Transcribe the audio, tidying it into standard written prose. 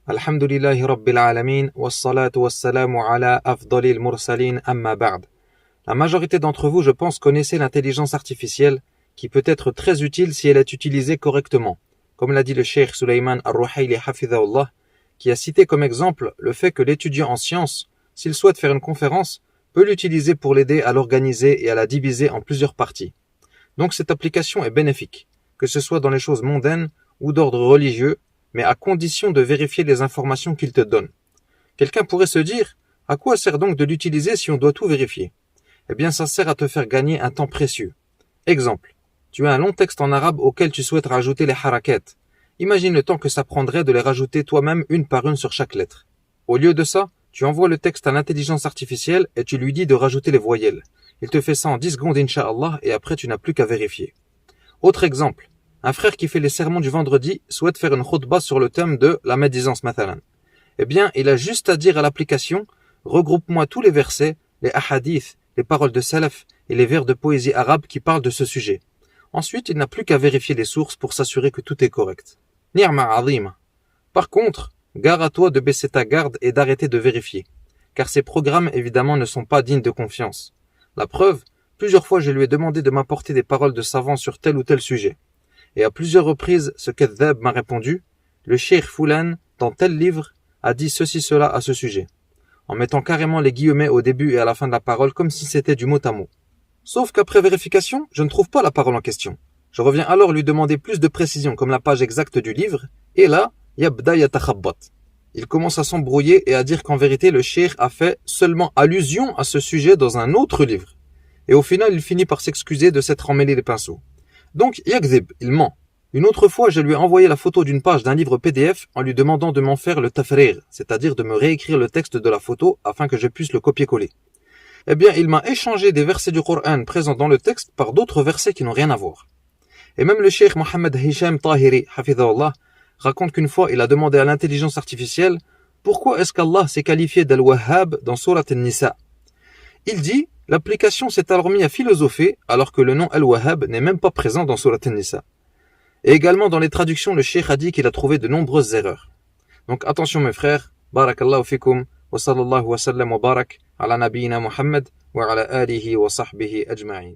Alhamdulillahi Rabbil Alamin, wassalatu wassalamu ala afdalil mursalin amma ba'd. La majorité d'entre vous, je pense, connaissez l'intelligence artificielle qui peut être très utile si elle est utilisée correctement. Comme l'a dit le cheikh Sulaiman Ar-Ruhayli hafidhahullah, qui a cité comme exemple le fait que l'étudiant en sciences, s'il souhaite faire une conférence, peut l'utiliser pour l'aider à l'organiser et à la diviser en plusieurs parties. Donc cette application est bénéfique, que ce soit dans les choses mondaines ou d'ordre religieux, mais à condition de vérifier les informations qu'il te donne. Quelqu'un pourrait se dire, à quoi sert donc de l'utiliser si on doit tout vérifier? Eh bien, ça sert à te faire gagner un temps précieux. Exemple, tu as un long texte en arabe auquel tu souhaites rajouter les harakat. Imagine le temps que ça prendrait de les rajouter toi-même une par une sur chaque lettre. Au lieu de ça, tu envoies le texte à l'intelligence artificielle et tu lui dis de rajouter les voyelles. Il te fait ça en 10 secondes, incha'Allah, et après tu n'as plus qu'à vérifier. Autre exemple, un frère qui fait les sermons du vendredi souhaite faire une khutbah sur le thème de la médisance mathalan. Eh bien, il a juste à dire à l'application, regroupe-moi tous les versets, les ahadiths, les paroles de salaf et les vers de poésie arabe qui parlent de ce sujet. Ensuite, il n'a plus qu'à vérifier les sources pour s'assurer que tout est correct. Ni'ma azima. Par contre, gare à toi de baisser ta garde et d'arrêter de vérifier, car ces programmes évidemment ne sont pas dignes de confiance. La preuve, plusieurs fois je lui ai demandé de m'apporter des paroles de savants sur tel ou tel sujet. Et à plusieurs reprises, ce kadhab m'a répondu, le cheikh Foulan, dans tel livre, a dit ceci-cela à ce sujet, en mettant carrément les guillemets au début et à la fin de la parole comme si c'était du mot à mot. Sauf qu'après vérification, je ne trouve pas la parole en question. Je reviens alors lui demander plus de précision comme la page exacte du livre, et là, yabda yatakhabbat. Il commence à s'embrouiller et à dire qu'en vérité le cheikh a fait seulement allusion à ce sujet dans un autre livre. Et au final, il finit par s'excuser de s'être emmêlé les pinceaux. Donc, yakdhib, il ment. Une autre fois, je lui ai envoyé la photo d'une page d'un livre PDF en lui demandant de m'en faire le tafrir, c'est-à-dire de me réécrire le texte de la photo afin que je puisse le copier-coller. Eh bien, il m'a échangé des versets du Coran présents dans le texte par d'autres versets qui n'ont rien à voir. Et même le cheikh Mohammed Hisham Tahiri, hafidhahullah, raconte qu'une fois, il a demandé à l'intelligence artificielle pourquoi est-ce qu'Allah s'est qualifié d'Al-Wahhab dans Surat An-Nisa. Il dit, l'application s'est alors mis à philosopher alors que le nom Al-Wahhab n'est même pas présent dans Surat An-Nisa. Et également dans les traductions, le cheikh a dit qu'il a trouvé de nombreuses erreurs. Donc attention mes frères, barakallahu fikum, wa sallallahu wa sallam wa barak ala nabiyyina Muhammad wa ala alihi wa sahbihi ajma'in.